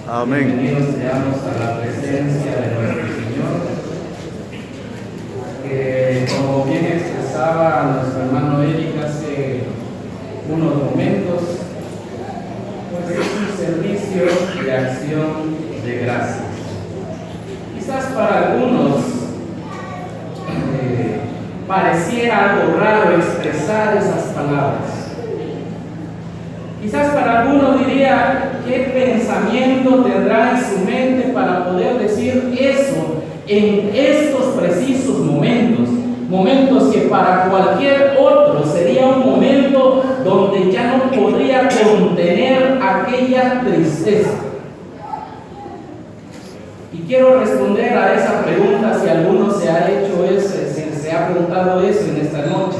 Amén. Bienvenidos seamos a la presencia de nuestro Señor, que como bien expresaba nuestro hermano Eric hace unos momentos, pues es un servicio de acción de gracias. Quizás para algunos pareciera algo raro expresar esas palabras. Quizás para algunos diría, ¿qué pensamiento tendrá en su mente para poder decir eso en estos precisos momentos? Momentos que para cualquier otro sería un momento donde ya no podría contener aquella tristeza. Y quiero responder a esa pregunta si alguno se ha hecho eso, se ha preguntado eso en esta noche.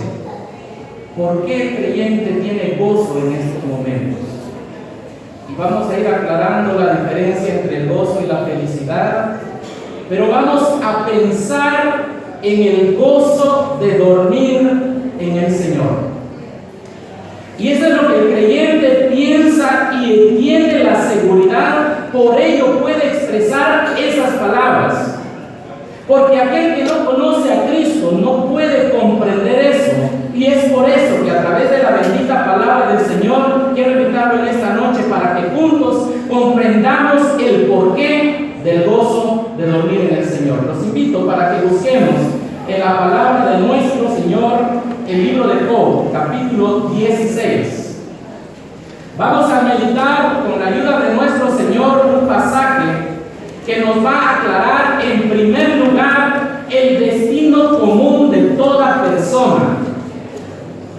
¿Por qué el creyente tiene gozo en estos momentos? Y vamos a ir aclarando la diferencia entre el gozo y la felicidad, pero vamos a pensar en el gozo de dormir en el Señor. Y eso es lo que el creyente piensa y tiene la seguridad, por ello puede expresar esas palabras. Porque aquel que no conoce a Cristo no puede comprender eso. Y es por eso que a través de la bendita palabra del Señor quiero invitarlo en esta noche para que juntos comprendamos el porqué del gozo de dormir en el Señor. Los invito para que busquemos en la palabra de nuestro Señor el libro de Job, capítulo 16. Vamos a meditar con la ayuda de nuestro Señor un pasaje que nos va a aclarar en primer lugar el destino común de toda persona.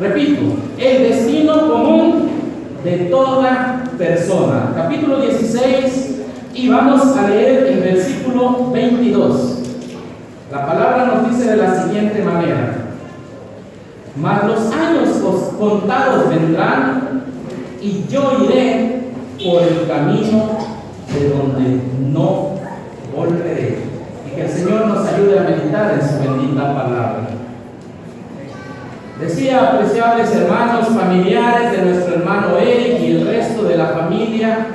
Repito, el destino común de toda persona. Capítulo 16 y vamos a leer el versículo 22. La palabra nos dice de la siguiente manera: mas los años contados vendrán y yo iré por el camino de donde no volveré. Y que el Señor nos ayude a meditar en su bendita palabra. Decía, apreciables hermanos, familiares de nuestro hermano Eric y el resto de la familia,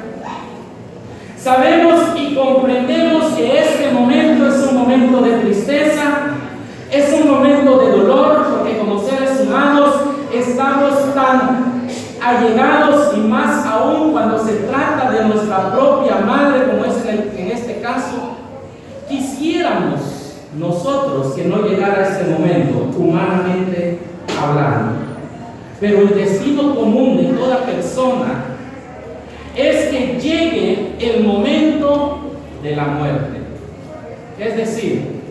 sabemos y comprendemos que este momento es un momento de tristeza, es un momento de dolor, porque como seres humanos estamos tan allegados, y más aún cuando se trata de nuestra propia madre, como es en este caso. Quisiéramos nosotros que no llegara este momento, humanamente hablando, pero el destino común de toda persona es que llegue el momento de la muerte. Es decir,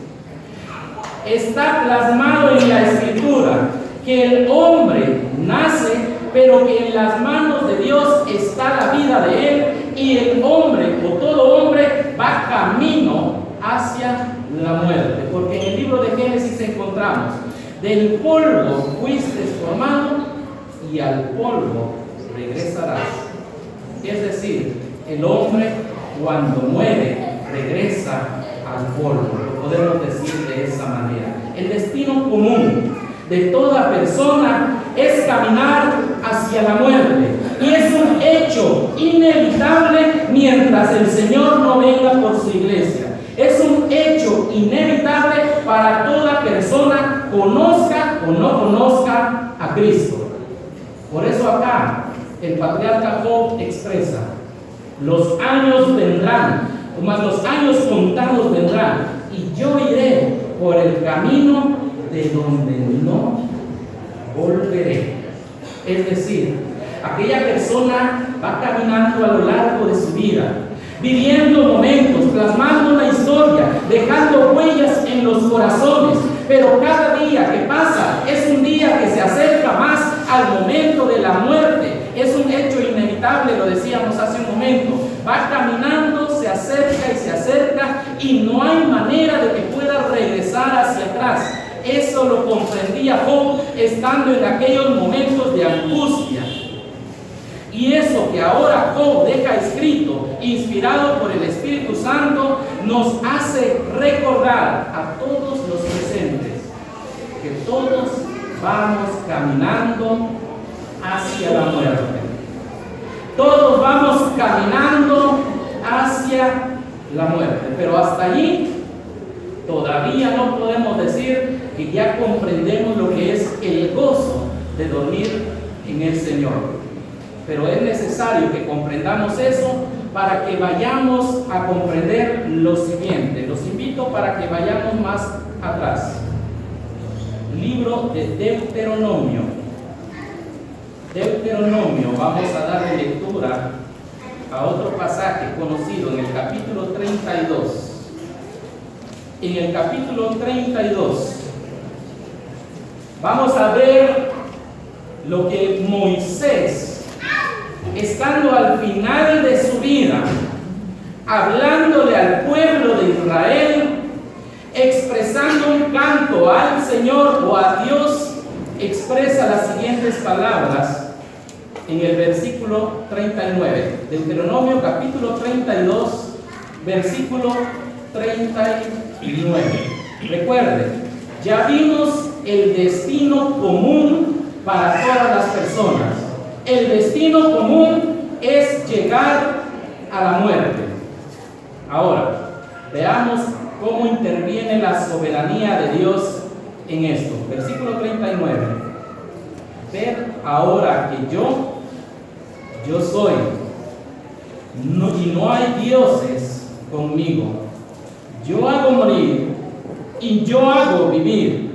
está plasmado en la Escritura que el hombre nace, pero que en las manos de Dios está la vida de él, y el hombre o todo hombre va camino hacia la muerte. Porque en el libro de Génesis encontramos: del polvo fuiste formado y al polvo regresarás. Es decir, el hombre cuando muere regresa al polvo. Lo podemos decir de esa manera. El destino común de toda persona es caminar hacia la muerte, y es un hecho inevitable mientras el Señor no venga por su iglesia. Es un hecho inevitable para toda persona, conozca o no conozca a Cristo. Por eso acá el patriarca Job expresa: los años vendrán, o más los años contados vendrán, y yo iré por el camino de donde no volveré. Es decir, aquella persona va caminando a lo largo de su vida, viviendo momentos, plasmando una historia, dejando huellas en los corazones, pero cada día que pasa es un día que se acerca más al momento de la muerte. Es un hecho inevitable, lo decíamos hace un momento. Va caminando, se acerca y no hay manera de que pueda regresar hacia atrás. Eso lo comprendía Job estando en aquellos momentos de angustia. Y eso que ahora Job deja escrito, inspirado por el Espíritu Santo, nos hace recordar a todos los presentes que todos vamos caminando hacia la muerte. Todos vamos caminando hacia la muerte. Pero hasta allí todavía no podemos decir que ya comprendemos lo que es el gozo de dormir en el Señor. Pero es necesario que comprendamos eso para que vayamos a comprender lo siguiente. Los invito para que vayamos más atrás. Libro de Deuteronomio. Deuteronomio, vamos a darle lectura a otro pasaje conocido en el capítulo 32. En el capítulo 32 vamos a ver lo que Moisés, estando al final de su vida, hablándole al pueblo de Israel, expresando un canto al Señor o a Dios, expresa las siguientes palabras en el versículo 39. Deuteronomio capítulo 32, versículo 39. Recuerde, ya vimos el destino común para todas las personas. El destino común es llegar a la muerte. Ahora, veamos cómo interviene la soberanía de Dios en esto. Versículo 39. Ved ahora que yo soy, y no hay dioses conmigo. Yo hago morir y yo hago vivir.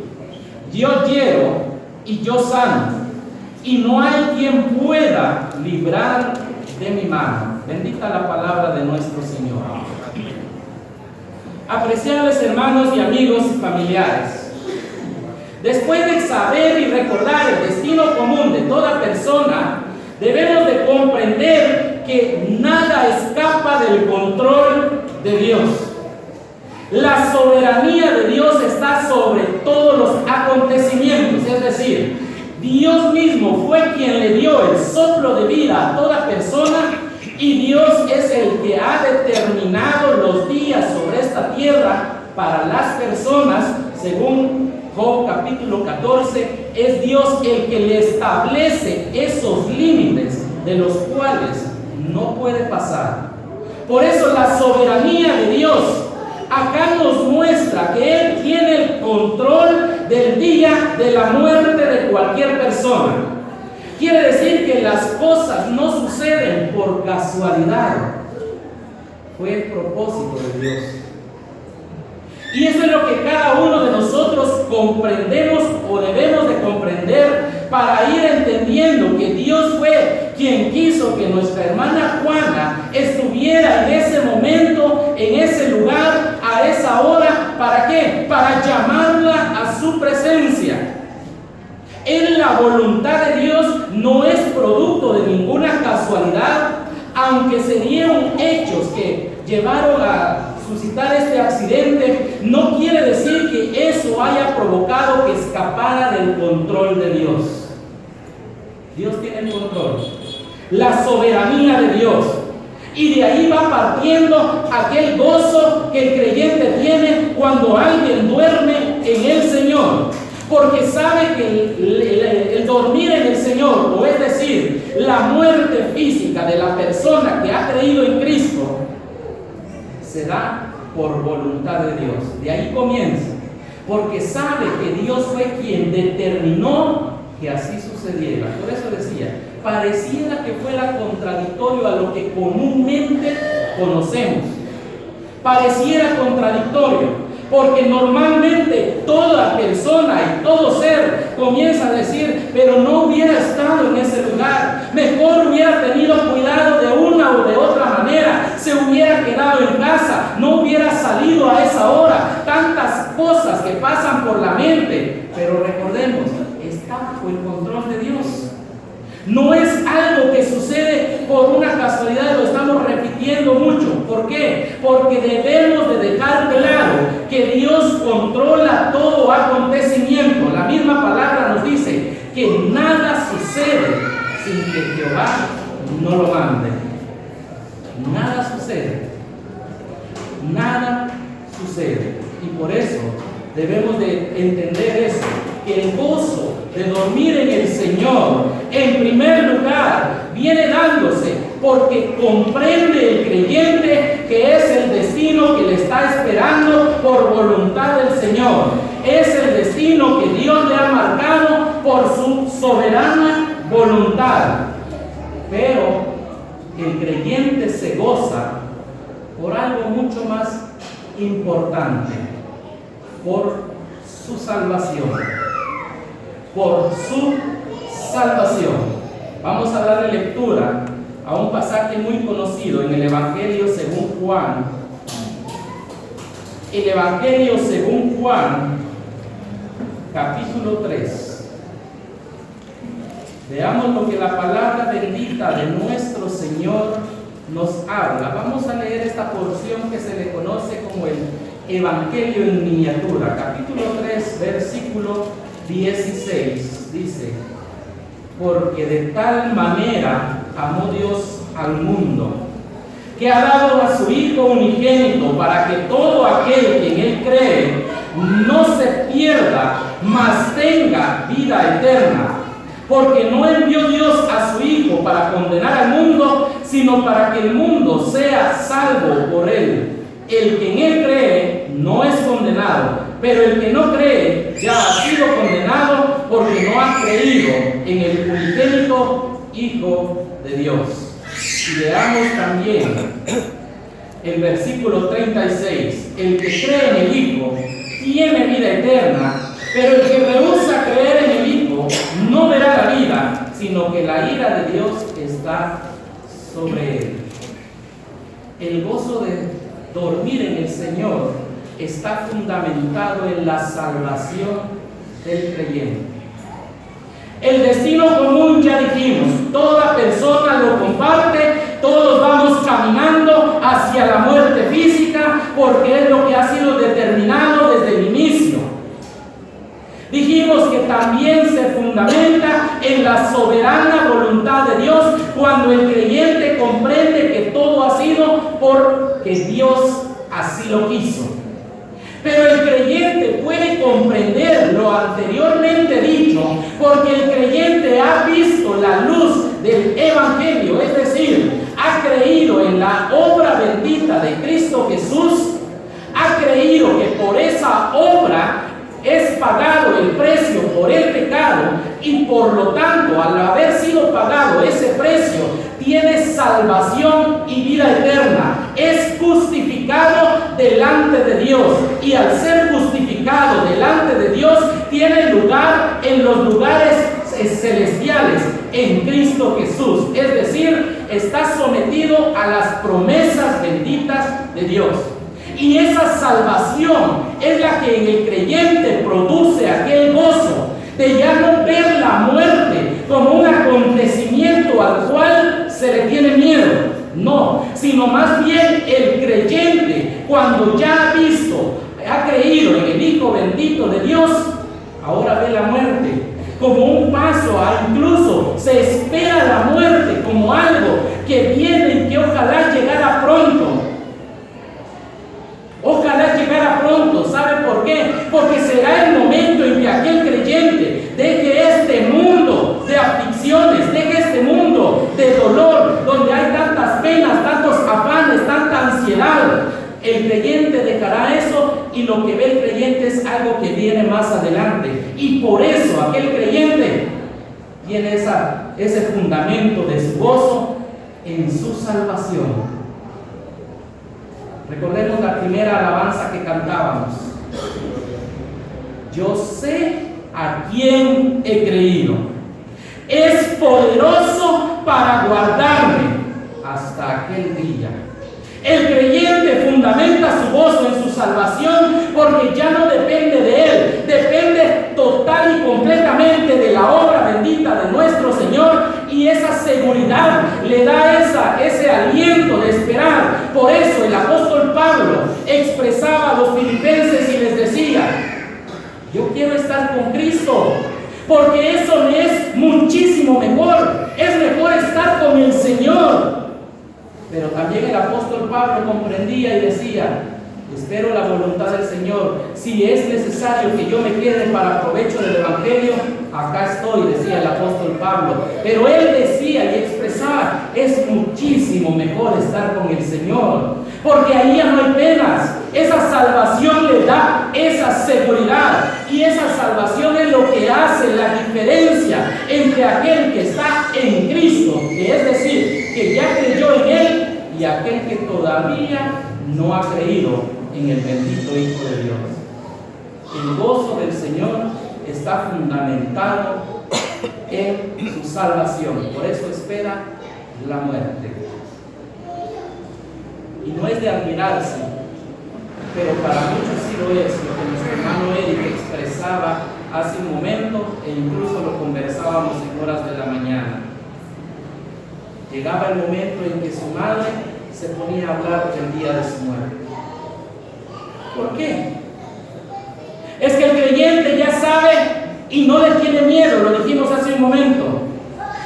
Yo hiero y yo sano. Y no hay quien pueda librar de mi mano. Bendita la palabra de nuestro Señor. Apreciables hermanos y amigos y familiares, después de saber y recordar el destino común de toda persona, debemos de comprender que nada escapa del control de Dios. La soberanía de Dios está sobre todos los acontecimientos, es decir, Dios mismo fue quien le dio el soplo de vida a toda persona, y Dios es el que ha determinado los días sobre esta tierra para las personas. Según Job capítulo 14, es Dios el que le establece esos límites de los cuales no puede pasar. Por eso la soberanía de Dios acá nos muestra que Él tiene el control del día de la muerte de cualquier persona. Quiere decir que las cosas no suceden por casualidad. Fue el propósito de Dios. Y eso es lo que cada uno de nosotros comprendemos o debemos de comprender para ir entendiendo que Dios fue quien quiso que nuestra hermana Juana estuviera en ese momento, en ese lugar, a esa hora. ¿Para qué? Para llamarla a su presencia. En la voluntad de Dios no es producto de ninguna casualidad, aunque se dieron hechos que llevaron a suscitar este accidente. No quiere decir que eso haya provocado que escapara del control de Dios. Dios tiene el control, la soberanía de Dios, y de ahí va partiendo aquel gozo que el creyente tiene cuando alguien duerme en el Señor, porque sabe que el dormir en el Señor, o es decir, la muerte física de la persona que ha creído en Cristo, se da por voluntad de Dios. De ahí comienza, porque sabe que Dios fue quien determinó que así sucediera. Por eso decía, pareciera que fuera contradictorio a lo que comúnmente conocemos. Pareciera contradictorio, porque normalmente toda persona y todo ser comienza a decir, pero no hubiera estado en ese lugar, mejor hubiera tenido cuidado de una o de otra manera, se hubiera quedado en casa, no hubiera salido a esa hora. Tantas cosas que pasan por la mente, pero recordemos, está bajo el control de Dios. No es algo que sucede por una casualidad, lo estamos repitiendo mucho. ¿Por qué? Porque debemos de dejar claro que Dios controla todo acontecimiento. La misma palabra nos dice que nada sucede sin que Jehová no lo mande. Nada sucede. Nada sucede. Y por eso debemos de entender eso, que el gozo de dormir en el Señor, en primer lugar, viene dándose porque comprende el creyente que es el destino que le está esperando por voluntad del Señor. Es el destino que Dios le ha marcado por su soberana voluntad. Pero el creyente se goza por algo mucho más importante, por su salvación. Por su salvación. Vamos a darle lectura a un pasaje muy conocido en el Evangelio según Juan. El Evangelio según Juan, capítulo 3. Veamos lo que la palabra bendita de nuestro Señor nos habla. Vamos a leer esta porción que se le conoce como el Evangelio en miniatura. Capítulo 3, versículo 16. Dice: porque de tal manera amó Dios al mundo, que ha dado a su Hijo unigénito, para que todo aquel que en Él cree no se pierda, mas tenga vida eterna. Porque no envió Dios a su Hijo para condenar al mundo, sino para que el mundo sea salvo por Él. El que en Él cree no es condenado, pero el que no cree ya ha sido condenado, porque no ha creído en el unigénito Hijo de Dios. Y veamos también el versículo 36. El que cree en el Hijo tiene vida eterna, pero el que rehúsa creer en el Hijo no verá la vida, sino que la ira de Dios está sobre él. El gozo de dormir en el Señor está fundamentado en la salvación del creyente. El destino común, ya dijimos, toda persona lo comparte, todos vamos caminando hacia la muerte física, porque es lo que ha sido determinado desde el inicio. Dijimos que también se fundamenta en la soberana voluntad de Dios, cuando el creyente comprende que todo ha sido porque Dios así lo quiso. Pero el creyente puede comprender lo anteriormente dicho, porque el creyente ha visto la luz del Evangelio, es decir, ha creído en la obra bendita de Cristo Jesús, ha creído que por esa obra es pagado el precio por el pecado, y por lo tanto, al haber sido pagado ese precio, tiene salvación y vida eterna. Es justificado delante de Dios, y al ser justificado delante de Dios, tiene lugar en los lugares celestiales en Cristo Jesús. Es decir, está sometido a las promesas benditas de Dios. Y esa salvación es la que en el creyente produce aquel gozo de ya no ver la muerte como un acontecimiento al cual se le tiene miedo. No, sino más bien el creyente, cuando ya ha visto, ha creído en el Hijo bendito de Dios, ahora ve la muerte como un paso, incluso se espera la muerte como algo que viene y que ojalá llegara pronto. Ojalá llegara pronto. ¿Sabe por qué? Porque será el momento en que aquel creyente deje este mundo de aflicciones, deje este mundo de dolor, donde hay tantas penas, tantos afanes, tanta ansiedad. El creyente dejará eso, y lo que ve el creyente es algo que viene más adelante. Y por eso aquel creyente tiene ese fundamento de su gozo en su salvación. Recordemos la primera alabanza que cantábamos. Yo sé a quién he creído. Es poderoso para guardarme hasta aquel día. El creyente fundamenta su gozo en su salvación, porque ya no depende de él, depende total y completamente de la obra bendita de nuestro Señor, y esa seguridad le da ese aliento de esperar. Por eso el apóstol Pablo expresaba a los filipenses y les decía: yo quiero estar con Cristo, porque eso me es muchísimo mejor. Es mejor estar con el Señor. Pero también el apóstol Pablo comprendía y decía: espero la voluntad del Señor. Si es necesario que yo me quede para provecho del Evangelio, acá estoy, decía el apóstol Pablo. Pero él decía y expresaba, es muchísimo mejor estar con el Señor, porque ahí ya no hay penas. Esa salvación le da esa seguridad, y esa salvación es lo que hace la diferencia entre aquel que está en Cristo, que es decir, que ya creyó en Él, y aquel que todavía no ha creído en el bendito Hijo de Dios. El gozo del Señor está fundamentado en su salvación, por eso espera la muerte. Y no es de admirarse, pero para muchos sí lo es, lo que nuestro hermano Eric expresaba hace un momento, e incluso lo conversábamos en horas de la mañana. Llegaba el momento en que su madre se ponía a hablar del día de su muerte. ¿Por qué? Es que el creyente ya sabe y no le tiene miedo, lo dijimos hace un momento.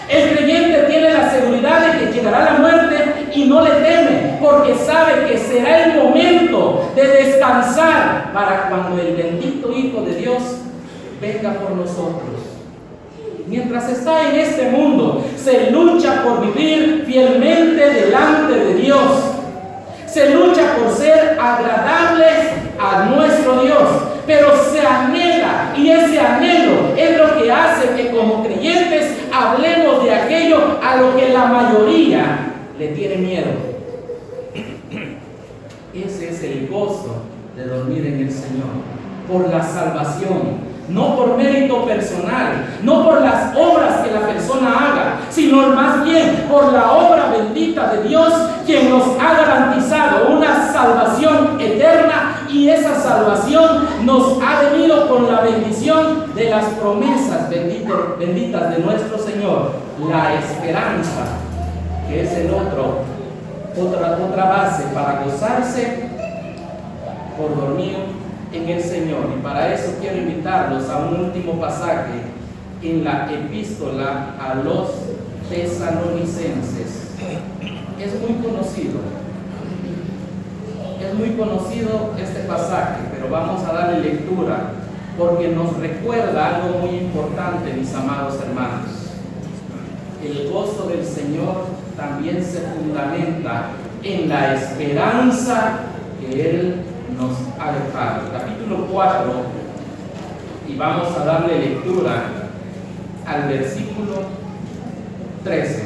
El creyente tiene la seguridad de que llegará la muerte y no le teme, porque sabe que será el momento de descansar para cuando el bendito Hijo de Dios venga por nosotros. Mientras está en este mundo, se lucha por vivir fielmente delante de Dios. Se lucha por ser agradables a nuestro Dios, pero se anhela, y ese anhelo es lo que hace que como creyentes hablemos de aquello a lo que la mayoría le tiene miedo. Ese es el gozo de dormir en el Señor, por la salvación. No por mérito personal, no por las obras que la persona haga, sino más bien por la obra bendita de Dios, quien nos ha garantizado una salvación eterna, y esa salvación nos ha venido con la bendición de las promesas benditas de nuestro Señor, la esperanza, que es otra base para gozarse por dormir en el Señor. Y para eso quiero invitarlos a un último pasaje en la epístola a los tesalonicenses. Es muy conocido este pasaje, pero vamos a darle lectura porque nos recuerda algo muy importante, mis amados hermanos. El gozo del Señor también se fundamenta en la esperanza que Él nos ha dejado. Capítulo 4, y vamos a darle lectura al versículo 13.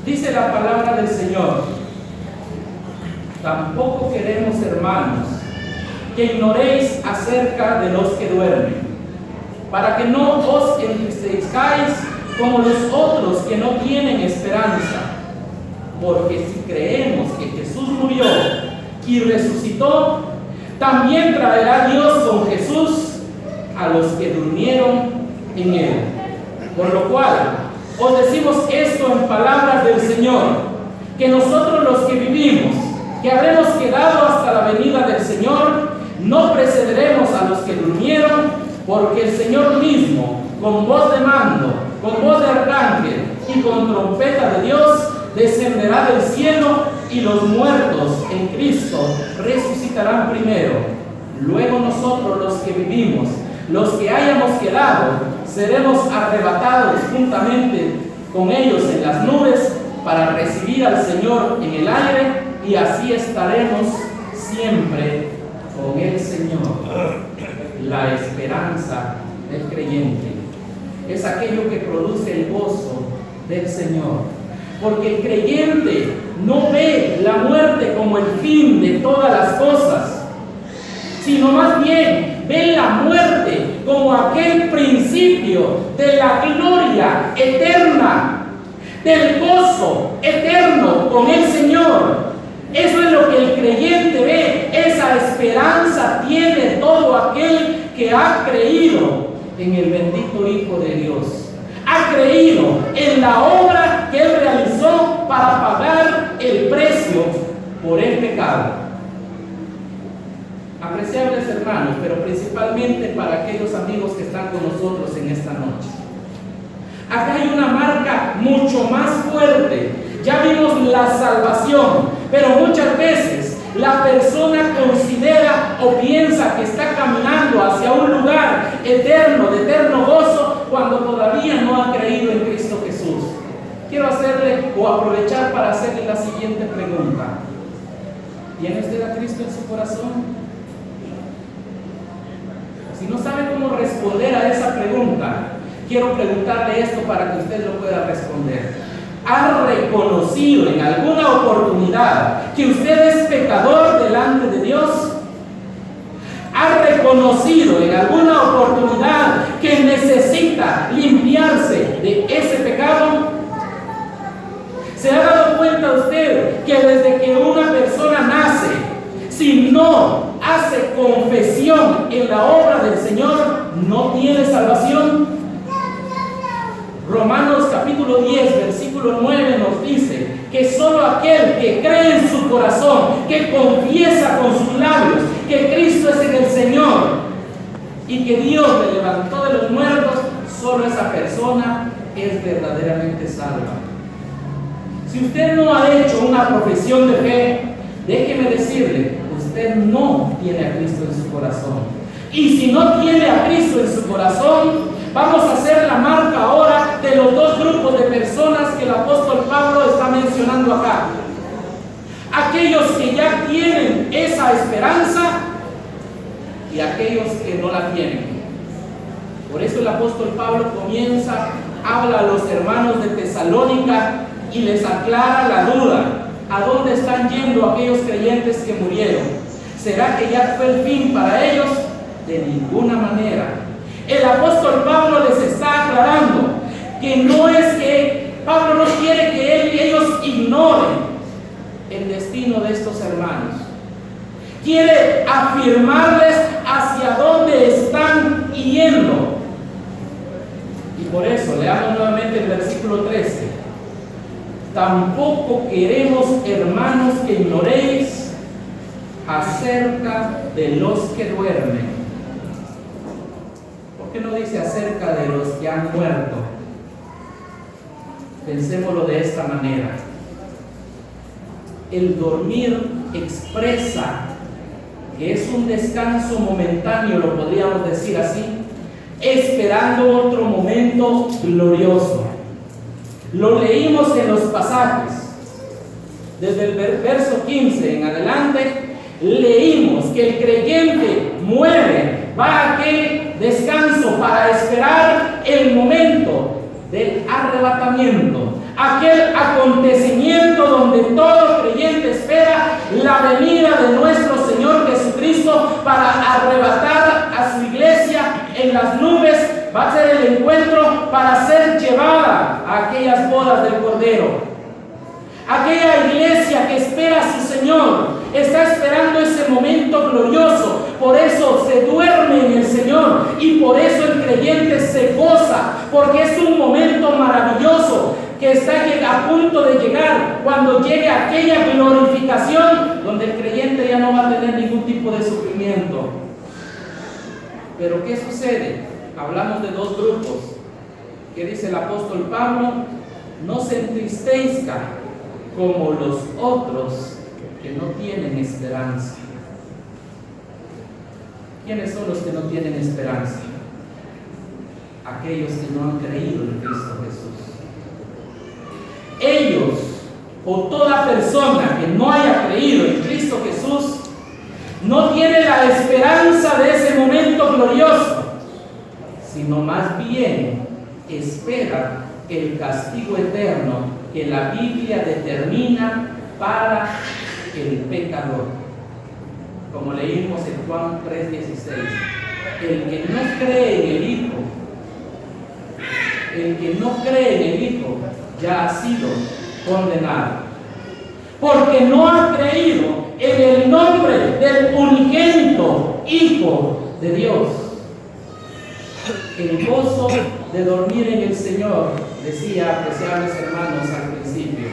Dice la palabra del Señor: tampoco queremos, hermanos, que ignoréis acerca de los que duermen, para que no os entristezcáis como los otros que no tienen esperanza. Porque si creemos que Jesús murió y resucitó, también traerá Dios con Jesús a los que durmieron en Él. Por lo cual, os decimos esto en palabras del Señor, que nosotros los que vivimos, que habremos quedado hasta la venida del Señor, no precederemos a los que durmieron, porque el Señor mismo, con voz de mando, con voz de arcángel y con trompeta de Dios, descenderá del cielo, y los muertos en Cristo resucitarán primero. Luego nosotros, los que vivimos, los que hayamos quedado, seremos arrebatados juntamente con ellos en las nubes para recibir al Señor en el aire, y así estaremos siempre con el Señor. La esperanza del creyente es aquello que produce el gozo del Señor, porque el creyente no ve la muerte como el fin de todas las cosas, sino más bien ve la muerte como aquel principio de la gloria eterna, del gozo eterno con el Señor. Eso es lo que el creyente ve. Esa esperanza tiene todo aquel que ha creído en el bendito Hijo de Dios. Ha creído en la obra que Él realizó para pagar el precio por el pecado. Apreciables hermanos, pero principalmente para aquellos amigos que están con nosotros en esta noche, acá hay una marca mucho más fuerte. Ya vimos la salvación, pero muchas veces la persona considera o piensa que está caminando hacia un lugar eterno, de eterno gozo, hacerle o aprovechar para hacerle la siguiente pregunta. ¿Tiene usted a Cristo en su corazón? Si no sabe cómo responder a esa pregunta, quiero preguntarle esto para que usted lo pueda responder. ¿Ha reconocido en alguna oportunidad que usted es pecador delante de Dios? ¿Ha reconocido en alguna oportunidad que necesita limpiarse de ese pecado? ¿Se ha dado cuenta usted que desde que una persona nace, si no hace confesión en la obra del Señor, no tiene salvación? Romanos capítulo 10, versículo 9 nos dice que solo aquel que cree en su corazón, que confiesa con sus labios que Cristo es en el Señor y que Dios le levantó de los muertos, solo esa persona es verdaderamente salva. Si usted no ha hecho una profesión de fe, déjeme decirle, usted no tiene a Cristo en su corazón. Y si no tiene a Cristo en su corazón, vamos a hacer la marca ahora de los dos grupos de personas que el apóstol Pablo está mencionando acá. Aquellos que ya tienen esa esperanza y aquellos que no la tienen. Por eso el apóstol Pablo habla a los hermanos de Tesalónica y les aclara la duda. ¿A dónde están yendo aquellos creyentes que murieron? ¿Será que ya fue el fin para ellos? De ninguna manera. El apóstol Pablo les está aclarando que no es que Pablo no quiere que ellos ignoren el destino de estos hermanos. Quiere afirmarles hacia dónde están yendo. Y por eso leamos nuevamente el versículo 13. Tampoco queremos, hermanos, que ignoréis acerca de los que duermen. ¿Por qué no dice acerca de los que han muerto? Pensémoslo de esta manera. El dormir expresa que es un descanso momentáneo, lo podríamos decir así, esperando otro momento glorioso. Lo leímos en los pasajes. Desde el verso 15 en adelante, leímos que el creyente muere, va a aquel descanso para esperar el momento del arrebatamiento, aquel acontecimiento donde todo creyente espera la venida de nuestro Señor Jesucristo para arrebatar a su iglesia en las nubes. Va a ser el encuentro para ser llevada a aquellas bodas del Cordero. Aquella iglesia que espera a su Señor está esperando ese momento glorioso. Por eso se duerme en el Señor y por eso el creyente se goza, porque es un momento maravilloso que está a punto de llegar, cuando llegue aquella glorificación donde el creyente ya no va a tener ningún tipo de sufrimiento. Pero ¿qué sucede? Hablamos de dos grupos. ¿Qué dice el apóstol Pablo? No se entristezca como los otros que no tienen esperanza. ¿Quiénes son los que no tienen esperanza? Aquellos que no han creído en Cristo Jesús. Ellos, o toda persona que no haya creído en Cristo Jesús, no tiene la esperanza de ese momento glorioso, sino más bien espera el castigo eterno que la Biblia determina para el pecador. Como leímos en Juan 3:16, el que no cree en el Hijo, el que no cree en el Hijo ya ha sido condenado, porque no ha creído en el nombre del unigénito Hijo de Dios. El gozo de dormir en el Señor, decía, apreciables hermanos, al principio.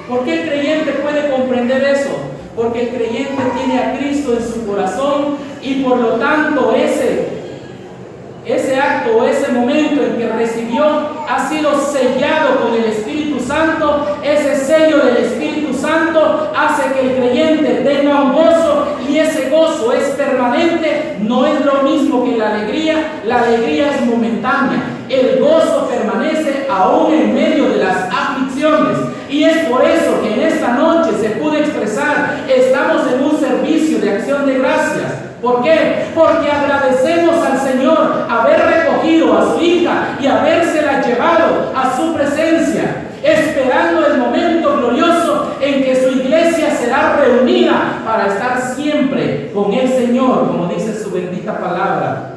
¿Por qué el creyente puede comprender eso? Porque el creyente tiene a Cristo en su corazón y por lo tanto ese acto o ese momento en que recibió ha sido sellado con el Espíritu Santo. Ese sello del Espíritu Santo hace que el creyente tenga un gozo y ese gozo es permanente. No es lo mismo que la alegría es momentánea. El gozo permanece aún en medio de las aflicciones aflicciones. Y es por eso que en esta noche se pudo expresar, estamos en un servicio de acción de gracias. ¿Por qué? Porque agradecemos al Señor haber recogido a su hija y habérsela llevado a su presencia, esperando el momento glorioso en que su iglesia será reunida para estar siempre con el Señor, como dice su bendita palabra.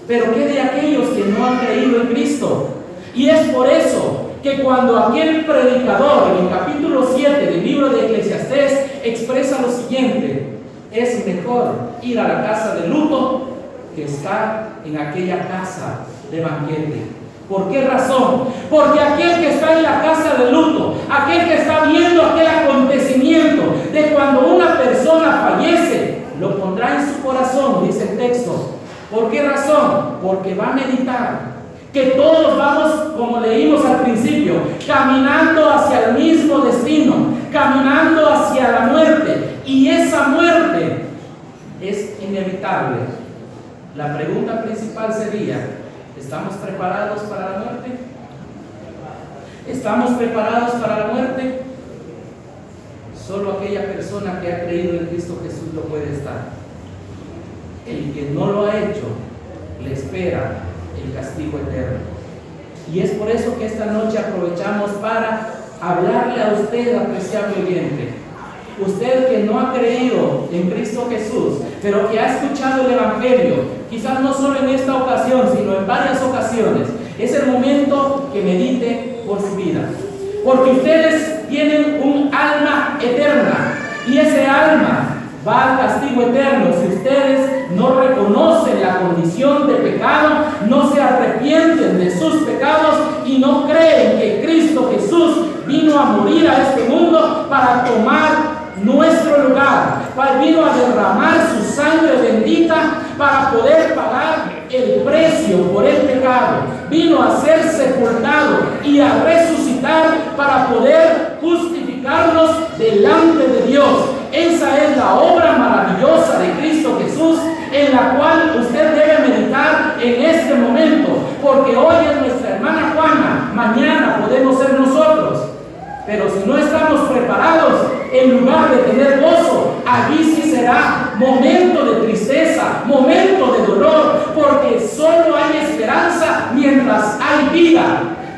Pero ¿qué de aquellos que no han creído en Cristo? Y es por eso que cuando aquel predicador en el capítulo 7 del libro de Eclesiastés expresa lo siguiente: es mejor ir a la casa de luto que estar en aquella casa de banquete. ¿Por qué razón? Porque aquel que está en la casa de luto, aquel que está viendo aquel acontecimiento de cuando una persona fallece, lo pondrá en su corazón, dice el texto. ¿Por qué razón? Porque va a meditar que todos vamos, como leímos al principio, caminando hacia el mismo destino, caminando hacia la muerte, y esa muerte es inevitable. La pregunta principal sería: ¿estamos preparados para la muerte? ¿Estamos preparados para la muerte? Solo aquella persona que ha creído en Cristo Jesús lo puede estar. El que no lo ha hecho, le espera el castigo eterno. Y es por eso que esta noche aprovechamos para hablarle a usted, apreciable oyente. Usted que no ha creído en Cristo Jesús, pero que ha escuchado el Evangelio, quizás no solo en esta ocasión, sino en varias ocasiones, es el momento que medite por su vida. Porque ustedes tienen un alma eterna, y ese alma va al castigo eterno si ustedes no reconocen la condición de pecado, no se arrepienten de sus pecados y no creen que Cristo Jesús vino a morir a este mundo para tomar nuestro lugar, vino a derramar su sangre bendita para poder pagar el precio por el pecado, vino a ser sepultado y a resucitar para poder justificarnos delante de Dios. Esa es la obra maravillosa de Cristo Jesús, en la cual usted debe meditar en este momento, porque hoy es nuestra hermana Juana, mañana podemos ser nosotros. Pero si no estamos preparados, en lugar de tener gozo, allí sí será momento de tristeza, momento de dolor, porque solo hay esperanza mientras hay vida.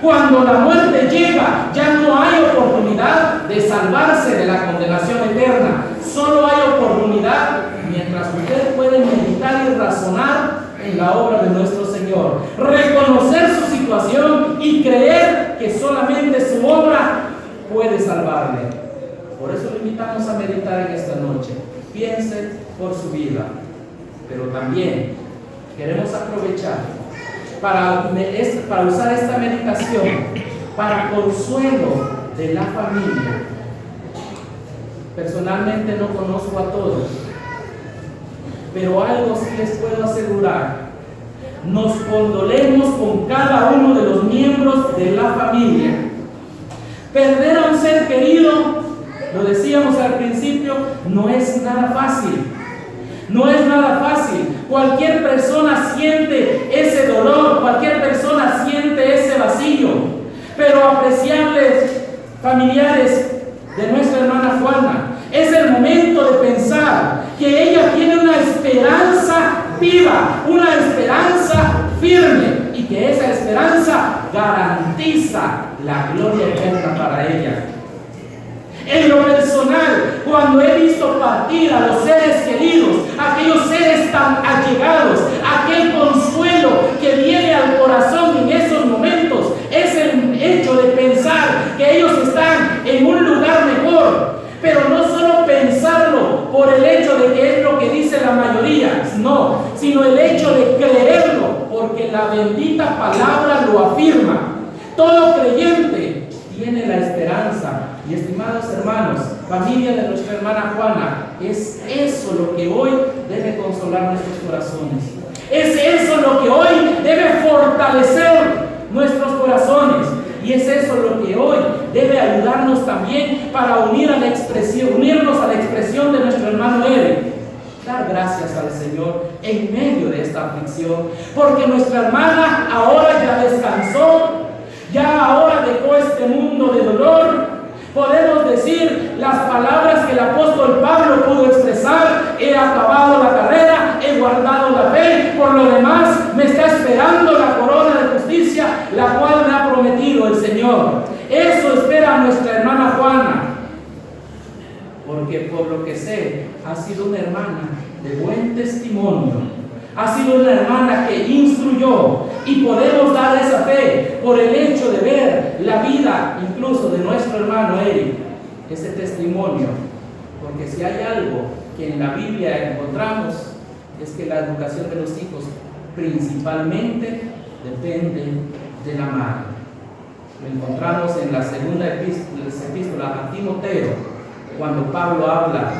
Cuando la muerte llega, ya no hay oportunidad de salvarse de la condenación eterna. Solo hay oportunidad mientras usted puede meditar y razonar en la obra de nuestro Señor, reconocer su situación y creer que solamente su obra puede salvarle. Por eso lo invitamos a meditar en esta noche. Piense por su vida, pero también queremos aprovechar para usar esta meditación para consuelo de la familia. Personalmente no conozco a todos, pero algo sí les puedo asegurar: nos condolemos con cada uno de los miembros de la familia. Perder a un ser querido, lo decíamos al principio, no es nada fácil. No es nada fácil. Cualquier persona siente ese dolor, cualquier persona siente ese vacío. Pero apreciables familiares de nuestra hermana Juana, es el momento de pensar que ella tiene una esperanza viva, una esperanza firme, y que esa esperanza garantiza la gloria eterna para ella. En lo personal, cuando he visto partir a los seres queridos, aquellos seres tan allegados, aquel consuelo que viene al corazón en esos momentos, es el hecho de pensar que ellos están en un lugar mejor. Pero no solo pensarlo por el hecho de que es lo que dice la mayoría, no, sino el hecho de creerlo, porque la bendita palabra lo afirma. Todo creyente tiene la esperanza. Y estimados hermanos, familia de nuestra hermana Juana, es eso lo que hoy debe consolar nuestros corazones. Es eso lo que hoy debe fortalecer nuestros corazones. Y es eso lo que hoy debe ayudarnos también para unirnos a la expresión de nuestro hermano Eric. Dar gracias al Señor en medio de esta aflicción, porque nuestra hermana ahora ya descansó, ya ahora dejó este mundo de dolor por lo que sé, ha sido una hermana de buen testimonio. Ha sido una hermana que instruyó, y podemos dar esa fe por el hecho de ver la vida incluso de nuestro hermano Eric, ese testimonio. Porque si hay algo que en la Biblia encontramos, es que la educación de los hijos principalmente depende de la madre. Lo encontramos en la segunda epístola a Timoteo, cuando Pablo habla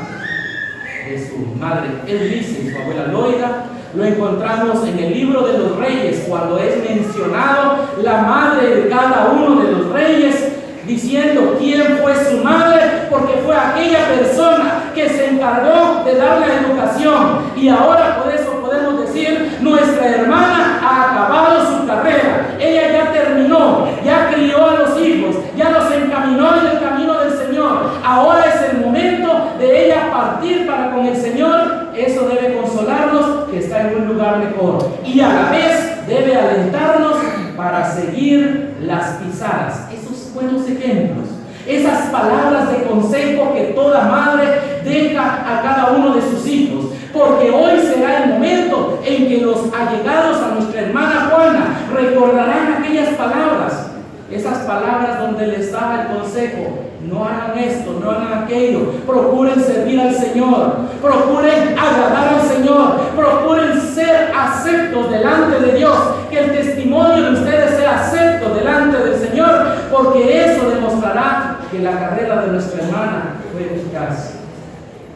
de su madre Eunice y su abuela Loida. Lo encontramos en el libro de los reyes, cuando es mencionado la madre de cada uno de los reyes, diciendo quién fue su madre, porque fue aquella persona que se encargó de dar la educación. Y ahora por eso podemos decir, nuestra hermana ha acabado su carrera, ella ya terminó, ya crió a los hijos, ya los encaminó en el camino del Señor. Ahora es el momento de ella partir para con el Señor. Eso debe consolarnos, que está en un lugar mejor, y a la vez debe alentarnos para seguir las pisadas, esos buenos ejemplos, esas palabras de consejo que toda madre deja a cada uno de sus hijos. Porque hoy será el momento en que los allegados a nuestra hermana Juana recordarán aquellas palabras, esas palabras donde les daba el consejo: no hagan esto, no hagan aquello, procuren servir al Señor, procuren agradar al Señor, procuren ser aceptos delante de Dios, que el testimonio de ustedes sea acepto delante del Señor, porque eso demostrará que la carrera de nuestra hermana fue eficaz.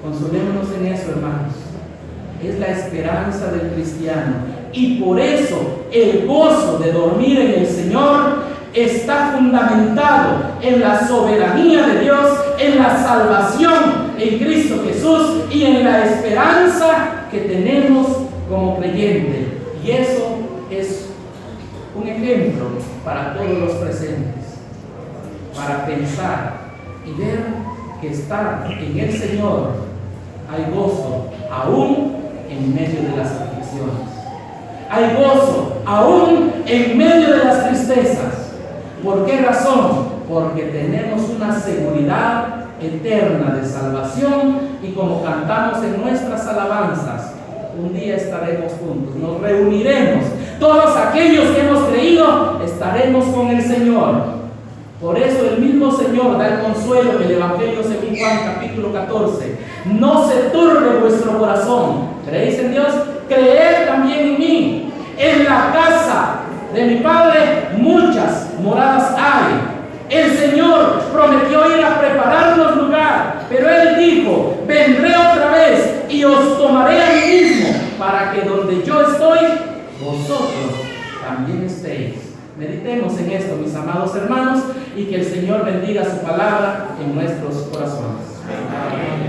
Consolémonos en eso, hermanos. Es la esperanza del cristiano, y por eso el gozo de dormir en el Señor está fundamentado en la soberanía de Dios, en la salvación en Cristo Jesús y en la esperanza que tenemos como creyentes. Y eso es un ejemplo para todos los presentes, para pensar y ver que estar en el Señor hay gozo aún en medio de las aflicciones, hay gozo aún en medio de las tristezas. ¿Por qué razón? Porque tenemos una seguridad eterna de salvación, y como cantamos en nuestras alabanzas, un día estaremos juntos, nos reuniremos, todos aquellos que hemos creído estaremos con el Señor. Por eso el mismo Señor da el consuelo en el Evangelio según Juan capítulo 14: no se turbe vuestro corazón, ¿creéis en Dios? Creed también en mí. En la casa de mi Padre muchas moradas hay. El Señor prometió ir a prepararnos lugar, pero Él dijo: vendré otra vez y os tomaré a mí mismo, para que donde yo estoy, vosotros también estéis. Meditemos en esto, mis amados hermanos, y que el Señor bendiga su palabra en nuestros corazones. Amén.